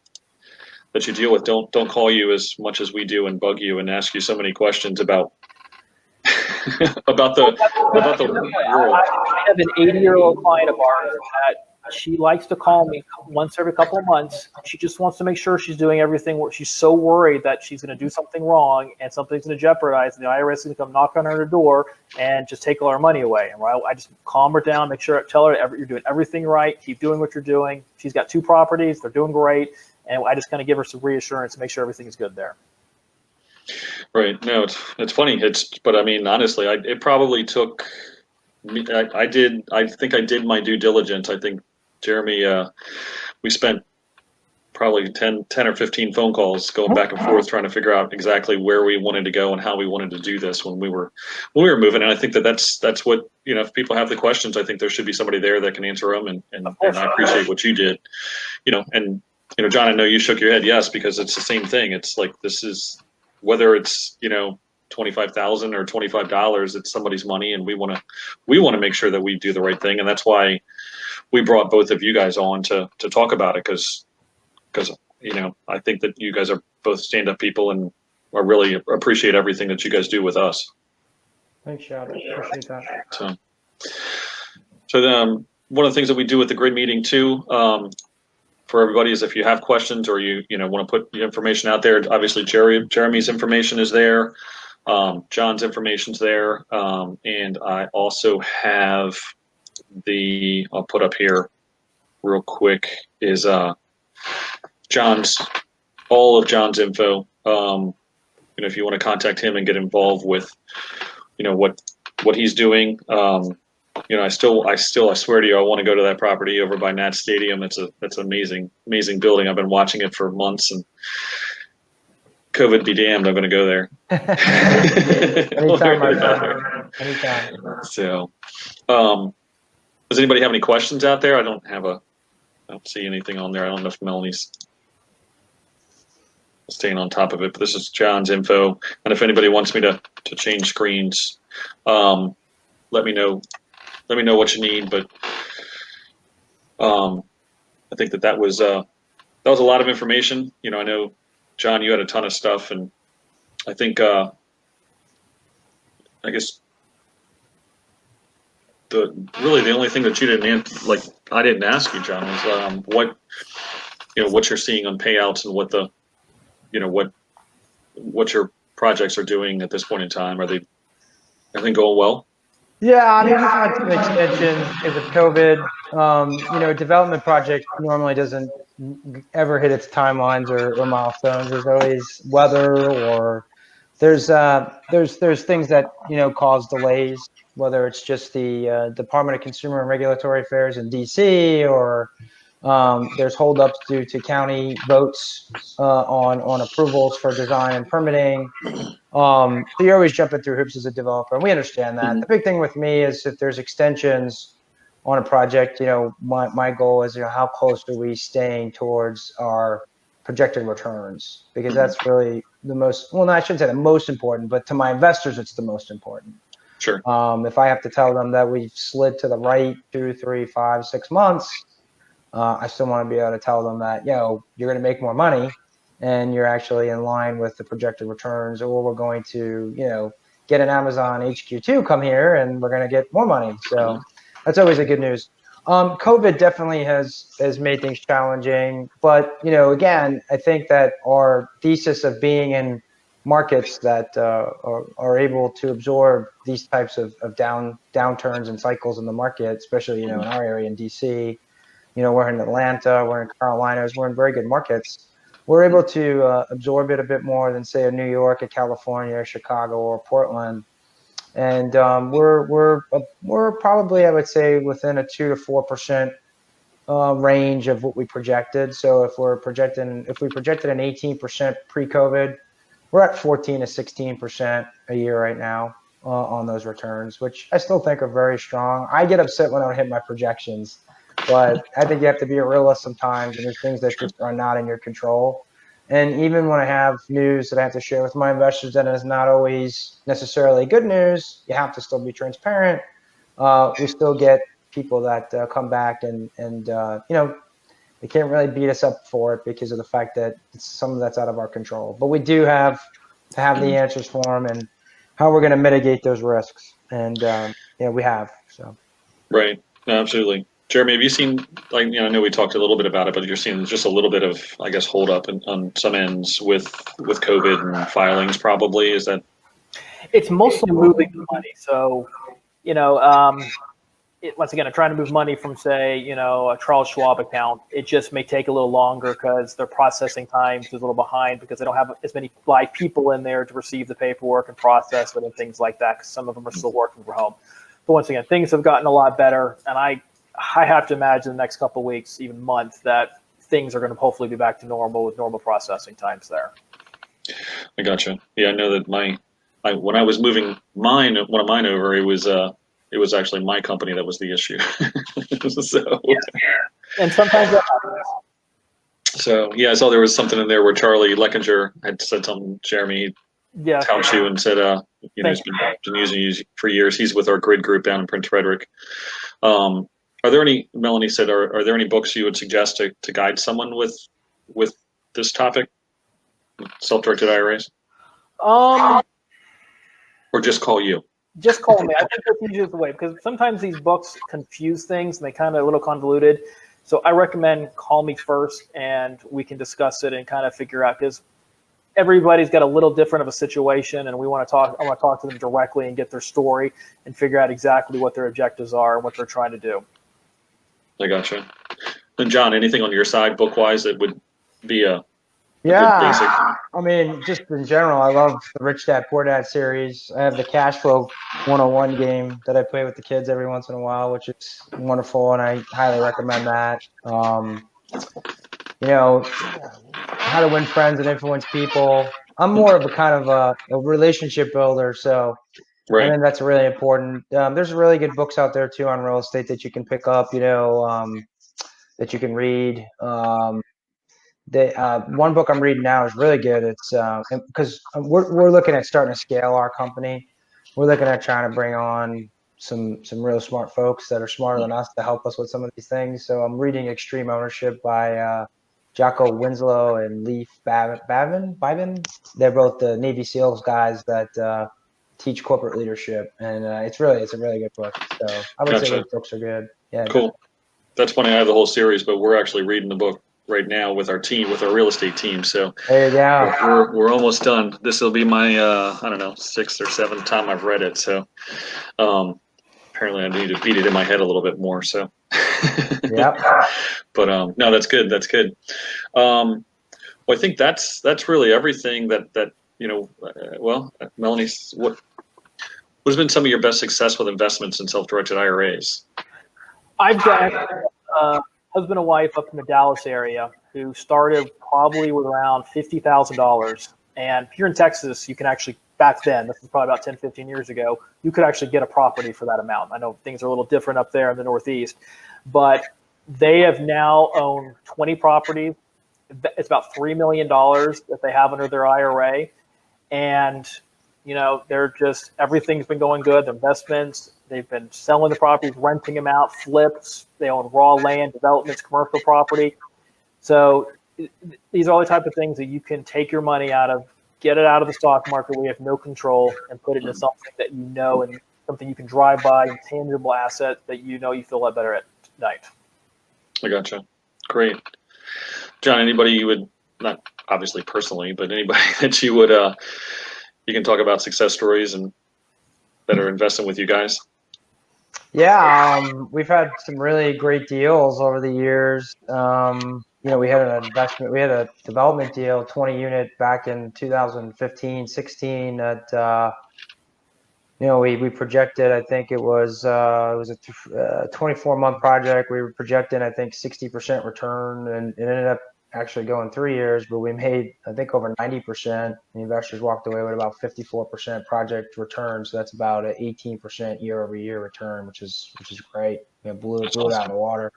you deal with don't call you as much as we do and bug you and ask you so many questions about about the world. I have an 80-year-old client of ours that she likes to call me once every couple of months. She just wants to make sure she's doing everything. She's so worried that she's going to do something wrong and something's going to jeopardize, and the IRS is going to come knock on her door and just take all our money away. And I just calm her down, tell her you're doing everything right, keep doing what you're doing. She's got 2 properties, they're doing great, and I just kind of give her some reassurance and make sure everything is good there. Right. No, it's funny. But I mean, honestly, it probably took me. I think I did my due diligence. I think, Jeremy, we spent probably 10 or 15 phone calls going back and forth trying to figure out exactly where we wanted to go and how we wanted to do this when we were moving. And I think that's what, if people have the questions, I think there should be somebody there that can answer them. And I appreciate what you did, and, John, I know you shook your head. Yes, because it's the same thing. It's like, this is, whether it's, $25,000 or $25, it's somebody's money. And we want to make sure that we do the right thing. And that's why we brought both of you guys on to talk about it, because I think that you guys are both stand-up people and I really appreciate everything that you guys do with us. Thanks, Shad. Appreciate that. So then one of the things that we do with the grid meeting too, for everybody, is if you have questions or you want to put the information out there, obviously Jeremy's information is there, John's information's there, and I also have I'll put up here real quick is all of John's info. If you want to contact him and get involved with, what he's doing. I swear to you, I want to go to that property over by Nat Stadium. It's an amazing building. I've been watching it for months, and COVID be damned, I'm going to go there. Anytime, my friend. Anytime. So, does anybody have any questions out there? I don't see anything on there. I don't know if Melanie's staying on top of it, but this is John's info. And if anybody wants me to change screens, let me know. Let me know what you need. But I think that was a lot of information. I know, John, you had a ton of stuff, and I think I guess the only thing that you didn't answer, like I didn't ask you, John, was what you're seeing on payouts and what your projects are doing at this point in time. Are everything going well? Yeah, I mean, we've had some extensions because of COVID. A development project normally doesn't ever hit its timelines or milestones. There's always weather, or there's things that cause delays, whether it's just the Department of Consumer and Regulatory Affairs in DC, or there's holdups due to county votes on approvals for design and permitting. So you're always jumping through hoops as a developer, and we understand that. Mm-hmm. The big thing with me is if there's extensions on a project, my goal is, how close are we staying towards our projected returns? Because that's really the most, well, no, I shouldn't say the most important, but to my investors, it's the most important. Sure. If I have to tell them that we've slid to the right 2, 3, 5, 6 months, I still want to be able to tell them that, you're going to make more money and you're actually in line with the projected returns, or we're going to, get an Amazon HQ2 come here and we're going to get more money. So that's always a good news. COVID definitely has made things challenging, but, again, I think that our thesis of being in markets that are able to absorb these types of downturns and cycles in the market, especially, in our area in DC, we're in Atlanta, we're in Carolinas, we're in very good markets. We're able to absorb it a bit more than, say, a New York, a California, Chicago, or Portland. And we're probably, I would say, within a 2 to 4% range of what we projected. So if we projected an 18% pre-COVID, we're at 14 to 16% a year right now on those returns, which I still think are very strong. I get upset when I don't hit my projections, but I think you have to be a realist sometimes, and there's things that just are not in your control. And even when I have news that I have to share with my investors that is not always necessarily good news, you have to still be transparent. We still get people that come back and they can't really beat us up for it because of the fact that it's something that's out of our control. But we do have to have the answers for them and how we're going to mitigate those risks. And we have. So. Right. No, absolutely. Jeremy, have you seen, I know we talked a little bit about it, but you're seeing just a little bit of, I guess, hold up on some ends with COVID and filings probably? Is that? It's mostly moving the money. So, once again, I'm trying to move money from, say, a Charles Schwab account. It just may take a little longer because their processing times is a little behind because they don't have as many live people in there to receive the paperwork and process it and things like that, because some of them are still working from home. But once again, things have gotten a lot better, and I have to imagine the next couple of weeks, even months, that things are going to hopefully be back to normal with normal processing times there. I gotcha. Yeah, I know that when I was moving one of mine over, it was actually my company that was the issue. So, yeah. And sometimes that happens. So, yeah, I saw there was something in there where Charlie Leckinger had said something, Jeremy, touched you and said, he's been using you for years. He's with our grid group down in Prince Frederick. Are there any, Melanie said, are there any books you would suggest to guide someone with this topic, self-directed IRAs? Or just call you? Just call me. I think that's the easiest way, because sometimes these books confuse things and they kind of a little convoluted. So I recommend call me first and we can discuss it and kind of figure out, because everybody's got a little different of a situation, and I want to talk to them directly and get their story and figure out exactly what their objectives are and what they're trying to do. I gotcha. And John, anything on your side book-wise that would be a good basic? I mean, just in general, I love the Rich Dad Poor Dad series. I have the Cash Flow 101 game that I play with the kids every once in a while, which is wonderful, and I highly recommend that. You know, How to Win Friends and Influence People. I'm more of a kind of a relationship builder, so I Right. think that's really important. There's really good books out there too on real estate that you can pick up, that you can read. One book I'm reading now is really good. It's because we're looking at starting to scale our company. We're looking at trying to bring on some real smart folks that are smarter than us to help us with some of these things. So I'm reading Extreme Ownership by Jocko Winslow and Leif Bavin. They're both the Navy SEALs guys that teach corporate leadership, and it's a really good book. So I would say Gotcha. those books are good. Yeah. Cool. That's funny. I have the whole series, but we're actually reading the book right now with our team, with our real estate team. So There you go. we're almost done. This will be my I don't know, 6th or 7th time I've read it. So apparently I need to beat it in my head a little bit more. So Yep. but no, that's good. That's good. Well, I think that's really everything that well, Melanie, what has been some of your best success with investments in self-directed IRAs? I've got a husband and wife up in the Dallas area who started probably with around $50,000. And here in Texas, you can actually, back then, this was probably about 10, 15 years ago, you could actually get a property for that amount. I know things are a little different up there in the Northeast, but they have now owned 20 properties. It's about $3 million that they have under their IRA. And, they're just, everything's been going good. The investments, they've been selling the properties, renting them out, flips. They own raw land, developments, commercial property. So these are all the type of things that you can take your money out of, get it out of the stock market where you have no control, and put it into something that and something you can drive by, a tangible asset that you feel a lot better at night. I gotcha. Great. John, anybody you would, not obviously personally, but anybody that you would, you can talk about success stories and that are investing with you guys? Yeah, we've had some really great deals over the years. We had a development deal, 20 unit back in 2015, 16 that, we projected, I think it was a 24-month project. We were projecting, I think, 60% return, and it ended up actually going 3 years, but we made, I think, over 90%. The investors walked away with about 54% project return. So that's about an 18% year-over-year return, which is great. Blew it out of the water.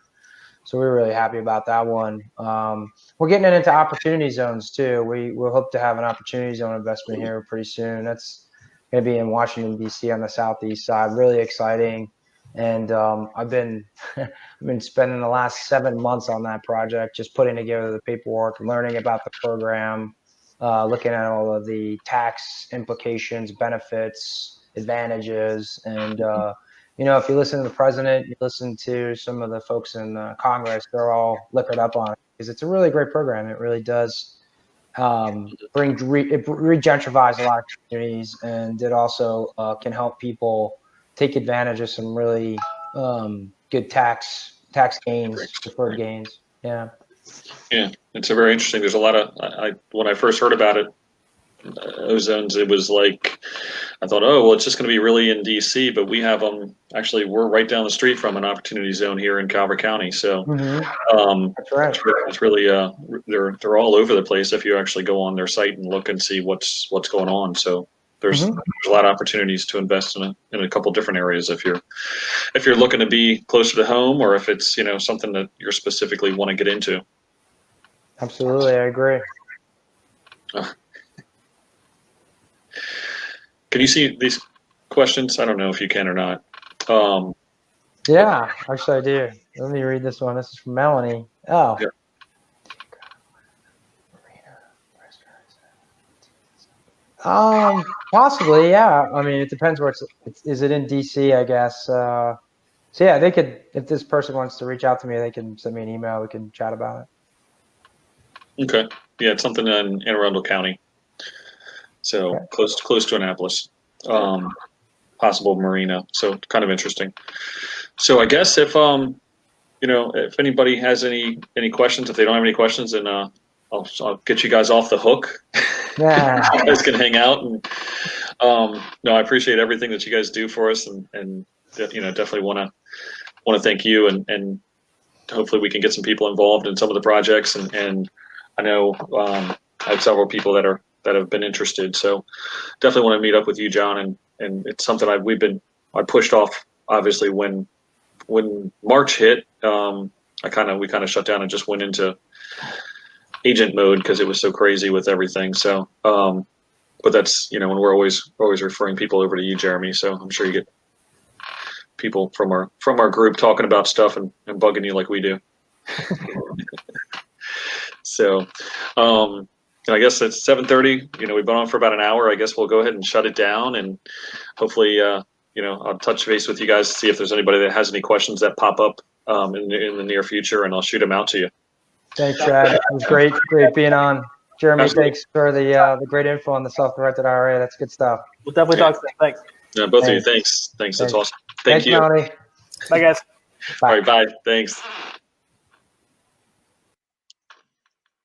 So we were really happy about that one. We're getting it into opportunity zones too. We hope to have an opportunity zone investment here pretty soon. That's going to be in Washington, D.C. on the southeast side. Really exciting. And I've been spending the last 7 months on that project, just putting together the paperwork, learning about the program, looking at all of the tax implications, benefits, advantages. And, if you listen to the president, you listen to some of the folks in Congress, they're all liquored up on it because it's a really great program. It really does regentrifies a lot of communities, and it also can help people take advantage of some really good tax gains, deferred gains. Yeah, It's a very interesting. There's a lot of when I first heard about it, ozones, it was like I thought, oh well, it's just going to be really in DC, but we have them. Actually, we're right down the street from an opportunity zone here in Calvert County. So that's right. It's really they're all over the place if you actually go on their site and look and see what's going on. So there's a lot of opportunities to invest in a couple different areas if you're looking to be closer to home, or if it's something that you're specifically want to get into. Absolutely, I agree. Can you see these questions? I don't know if you can or not. Yeah, actually I do. Let me read this one. This is from Melanie. Oh. Yeah. Possibly, yeah. I mean, it depends where is it in DC, I guess. So yeah, they could, if this person wants to reach out to me, they can send me an email. We can chat about it. Okay. Yeah, it's something in Anne Arundel County. So okay. close to Annapolis. Possible marina. So kind of interesting. So I guess if if anybody has any questions, if they don't have any questions, then I'll get you guys off the hook. Yeah. You guys can hang out, and no, I appreciate everything that you guys do for us, and definitely want to thank you, and hopefully we can get some people involved in some of the projects, and I know I have several people that have been interested, so definitely want to meet up with you, John, and it's something I pushed off, obviously, when March hit. We kind of shut down and just went into agent mode because it was so crazy with everything. So, but that's, when we're always referring people over to you, Jeremy. So I'm sure you get people from our group talking about stuff and bugging you like we do. So, I guess it's 7:30. We've been on for about an hour. I guess we'll go ahead and shut it down, and hopefully, I'll touch base with you guys to see if there's anybody that has any questions that pop up in the near future, and I'll shoot them out to you. Thanks, Shad. It was great being on. Jeremy, Absolutely. thanks for the great info on the self-directed IRA. That's good stuff. We'll definitely talk soon. Thanks. Both of you, thanks. That's awesome. Thank Thanks, you. Melanie. Bye, guys. All right, bye. Thanks.